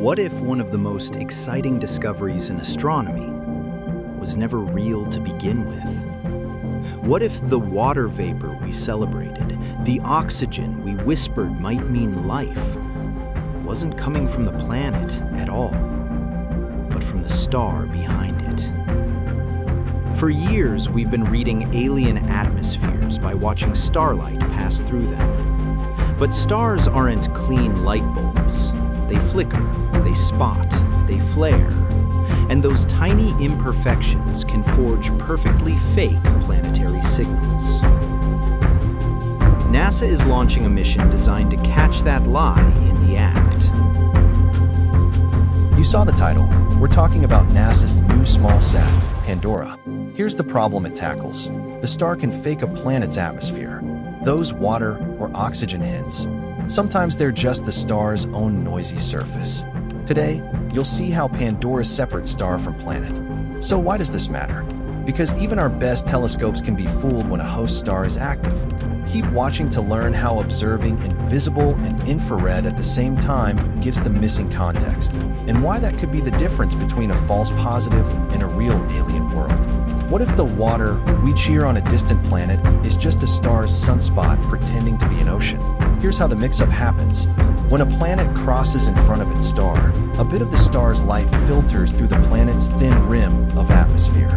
What if one of the most exciting discoveries in astronomy was never real to begin with? What if the water vapor we celebrated, the oxygen we whispered might mean life, wasn't coming from the planet at all, but from the star behind it? For years, we've been reading alien atmospheres by watching starlight pass through them. But stars aren't clean light bulbs. They flicker, they spot, they flare. And those tiny imperfections can forge perfectly fake planetary signals. NASA is launching a mission designed to catch that lie in the act. You saw the title. We're talking about NASA's new SmallSat, Pandora. Here's the problem it tackles. The star can fake a planet's atmosphere. Those water or oxygen hints. Sometimes they're just the star's own noisy surface. Today, you'll see how Pandora separates star from planet. So why does this matter? Because even our best telescopes can be fooled when a host star is active. Keep watching to learn how observing invisible and infrared at the same time gives the missing context, and why that could be the difference between a false positive and a real alien world. What if the water we cheer on a distant planet is just a star's sunspot pretending to be an ocean? Here's how the mix-up happens. When a planet crosses in front of its star, a bit of the star's light filters through the planet's thin rim of atmosphere.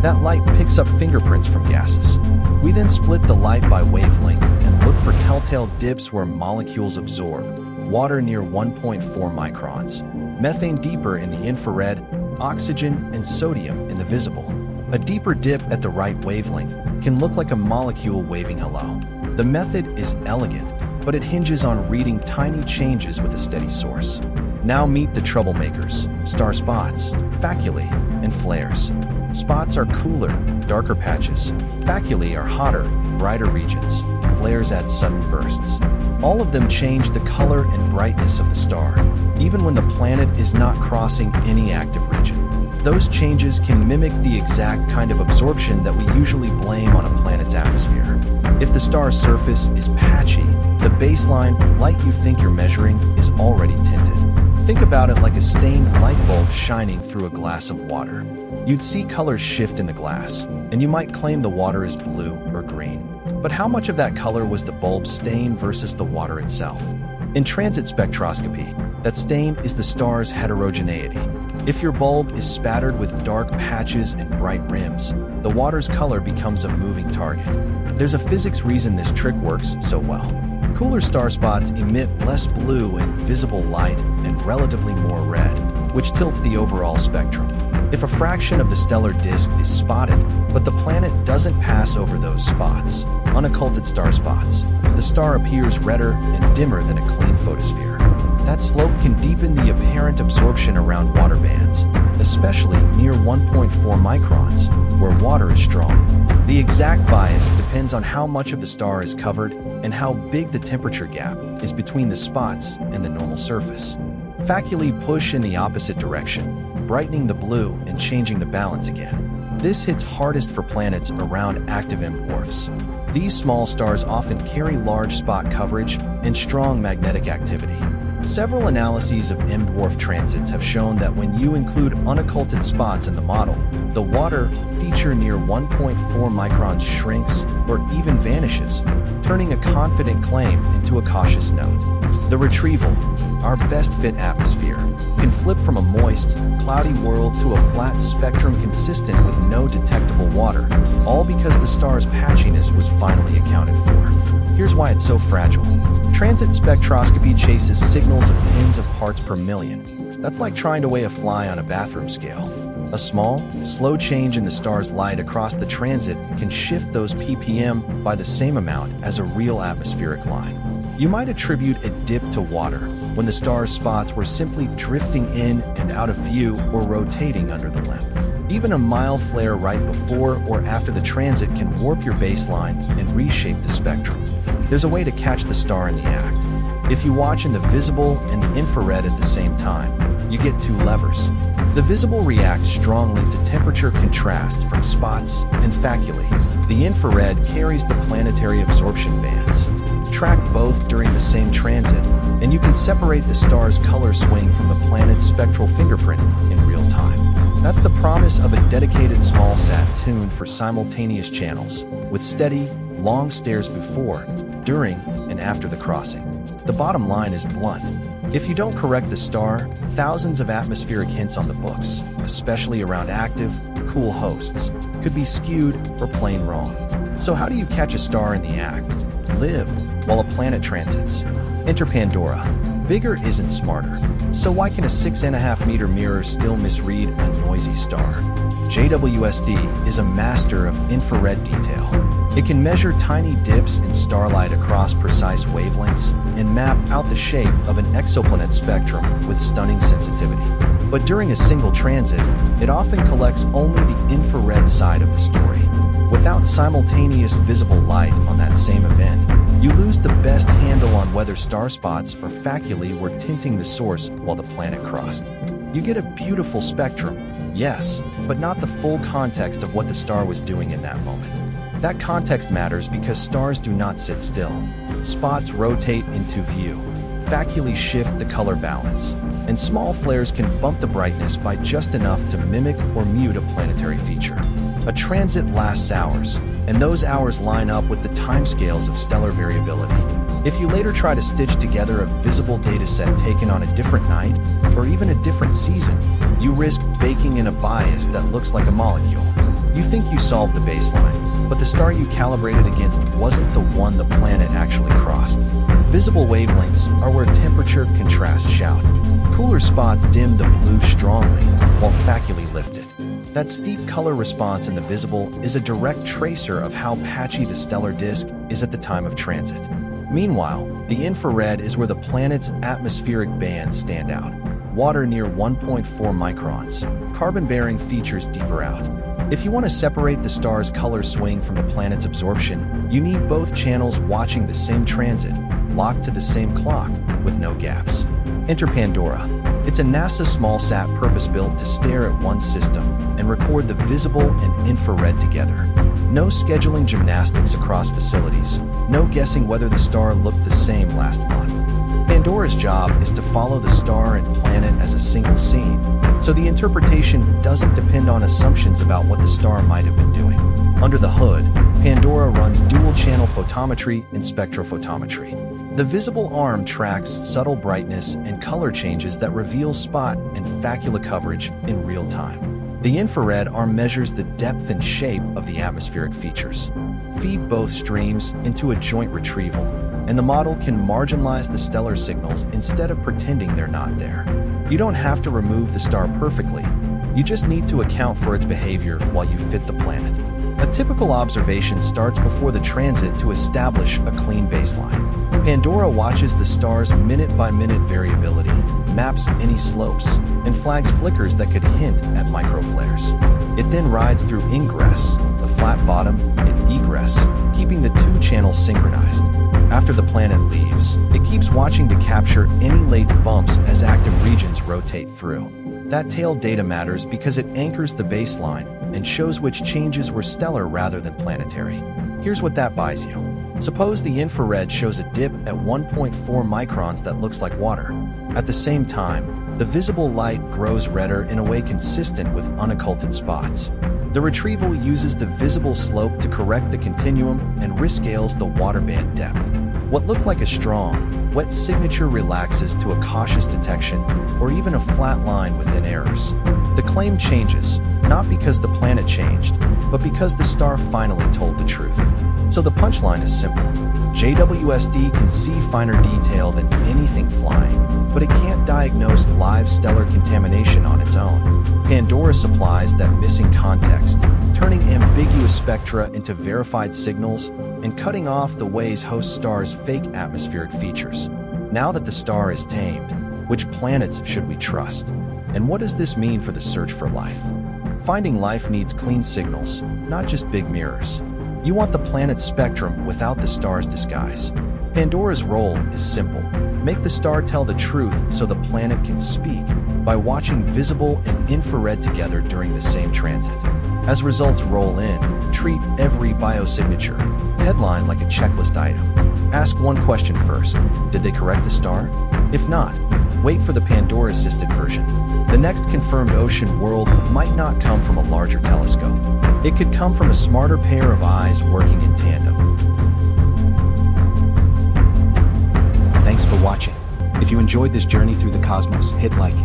That light picks up fingerprints from gases. We then split the light by wavelength and look for telltale dips where molecules absorb. Water near 1.4 microns, methane deeper in the infrared, oxygen and sodium in the visible. A deeper dip at the right wavelength can look like a molecule waving hello. The method is elegant, but it hinges on reading tiny changes with a steady source. Now meet the troublemakers: star spots, faculae, and flares. Spots are cooler, darker patches. Faculae are hotter, brighter regions. Flares add sudden bursts. All of them change the color and brightness of the star, even when the planet is not crossing any active region. Those changes can mimic the exact kind of absorption that we usually blame on a planet's atmosphere. If the star's surface is patchy, the baseline light you think you're measuring is already tinted. Think about it like a stained light bulb shining through a glass of water. You'd see colors shift in the glass, and you might claim the water is blue or green. But how much of that color was the bulb's stain versus the water itself? In transit spectroscopy, that stain is the star's heterogeneity. If your bulb is spattered with dark patches and bright rims, the water's color becomes a moving target. There's a physics reason this trick works so well. Cooler star spots emit less blue and visible light and relatively more red, which tilts the overall spectrum. If a fraction of the stellar disk is spotted, but the planet doesn't pass over those spots, unocculted star spots, the star appears redder and dimmer than a clean photosphere. That slope can deepen the apparent absorption around water bands, especially near 1.4 microns, where water is strong. The exact bias depends on how much of the star is covered and how big the temperature gap is between the spots and the normal surface. Faculae push in the opposite direction, brightening the blue and changing the balance again. This hits hardest for planets around active M-Dwarfs. These small stars often carry large spot coverage and strong magnetic activity. Several analyses of M-Dwarf transits have shown that when you include unocculted spots in the model, the water feature near 1.4 microns shrinks or even vanishes, turning a confident claim into a cautious note. The retrieval, our best fit atmosphere, can flip from a moist, cloudy world to a flat spectrum consistent with no detectable water, all because the star's patchiness was finally accounted for. Here's why it's so fragile. Transit spectroscopy chases signals of tens of parts per million. That's like trying to weigh a fly on a bathroom scale. A small, slow change in the star's light across the transit can shift those ppm by the same amount as a real atmospheric line. You might attribute a dip to water when the star's spots were simply drifting in and out of view or rotating under the limb. Even a mild flare right before or after the transit can warp your baseline and reshape the spectrum. There's a way to catch the star in the act. If you watch in the visible and the infrared at the same time, you get two levers. The visible reacts strongly to temperature contrasts from spots and faculae. The infrared carries the planetary absorption bands. Track both during the same transit, and you can separate the star's color swing from the planet's spectral fingerprint in real time. That's the promise of a dedicated SmallSat tuned for simultaneous channels, with steady, long stares before, during, and after the crossing. The bottom line is blunt. If you don't correct the star, thousands of atmospheric hints on the books, especially around active, cool hosts, could be skewed or plain wrong. So how do you catch a star in the act? Live while a planet transits. Enter Pandora. Bigger isn't smarter. So why can a 6.5-meter mirror still misread a noisy star? JWST is a master of infrared detail. It can measure tiny dips in starlight across precise wavelengths and map out the shape of an exoplanet spectrum with stunning sensitivity. But during a single transit, it often collects only the infrared side of the story. Without simultaneous visible light on that same event, you lose the best handle on whether starspots or faculae were tinting the source while the planet crossed. You get a beautiful spectrum, yes, but not the full context of what the star was doing in that moment. That context matters because stars do not sit still. Spots rotate into view, faculae shift the color balance, and small flares can bump the brightness by just enough to mimic or mute a planetary feature. A transit lasts hours, and those hours line up with the timescales of stellar variability. If you later try to stitch together a visible dataset taken on a different night, or even a different season, you risk baking in a bias that looks like a molecule. You think you solved the baseline, but the star you calibrated against wasn't the one the planet actually crossed. Visible wavelengths are where temperature contrasts shout. Cooler spots dim the blue strongly, while faculae lift it. That steep color response in the visible is a direct tracer of how patchy the stellar disk is at the time of transit. Meanwhile, the infrared is where the planet's atmospheric bands stand out. Water near 1.4 microns, carbon-bearing features deeper out. If you want to separate the star's color swing from the planet's absorption, you need both channels watching the same transit, locked to the same clock, with no gaps. Enter Pandora. It's a NASA SmallSat purpose-built to stare at one system and record the visible and infrared together. No scheduling gymnastics across facilities, no guessing whether the star looked the same last month. Pandora's job is to follow the star and planet as a single scene, so the interpretation doesn't depend on assumptions about what the star might have been doing. Under the hood, Pandora runs dual-channel photometry and spectrophotometry. The visible arm tracks subtle brightness and color changes that reveal spot and facula coverage in real time. The infrared arm measures the depth and shape of the atmospheric features. Feed both streams into a joint retrieval, and the model can marginalize the stellar signals instead of pretending they're not there. You don't have to remove the star perfectly. You just need to account for its behavior while you fit the planet. A typical observation starts before the transit to establish a clean baseline. Pandora watches the star's minute-by-minute variability, maps any slopes, and flags flickers that could hint at microflares. It then rides through ingress, the flat bottom, and egress, keeping the two channels synchronized. After the planet leaves, it keeps watching to capture any late bumps as active regions rotate through. That tail data matters because it anchors the baseline and shows which changes were stellar rather than planetary. Here's what that buys you. Suppose the infrared shows a dip at 1.4 microns that looks like water. At the same time, the visible light grows redder in a way consistent with unocculted spots. The retrieval uses the visible slope to correct the continuum and rescales the water band depth. What looked like a strong, wet signature relaxes to a cautious detection or even a flat line within errors. The claim changes, not because the planet changed, but because the star finally told the truth. So the punchline is simple. JWST can see finer detail than anything flying, but it can't diagnose live stellar contamination on its own. Pandora supplies that missing context, turning ambiguous spectra into verified signals and cutting off the ways host stars fake atmospheric features. Now that the star is tamed, which planets should we trust? And what does this mean for the search for life? Finding life needs clean signals, not just big mirrors. You want the planet's spectrum without the star's disguise. Pandora's role is simple. Make the star tell the truth so the planet can speak by watching visible and infrared together during the same transit. As results roll in, treat every biosignature headline like a checklist item. Ask one question first: did they correct the star? If not, wait for the Pandora-assisted version. The next confirmed ocean world might not come from a larger telescope. It could come from a smarter pair of eyes working in tandem. Thanks for watching. If you enjoyed this journey through the cosmos, hit like,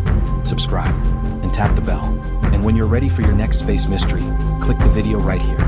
subscribe, and tap the bell. And when you're ready for your next space mystery, click the video right here.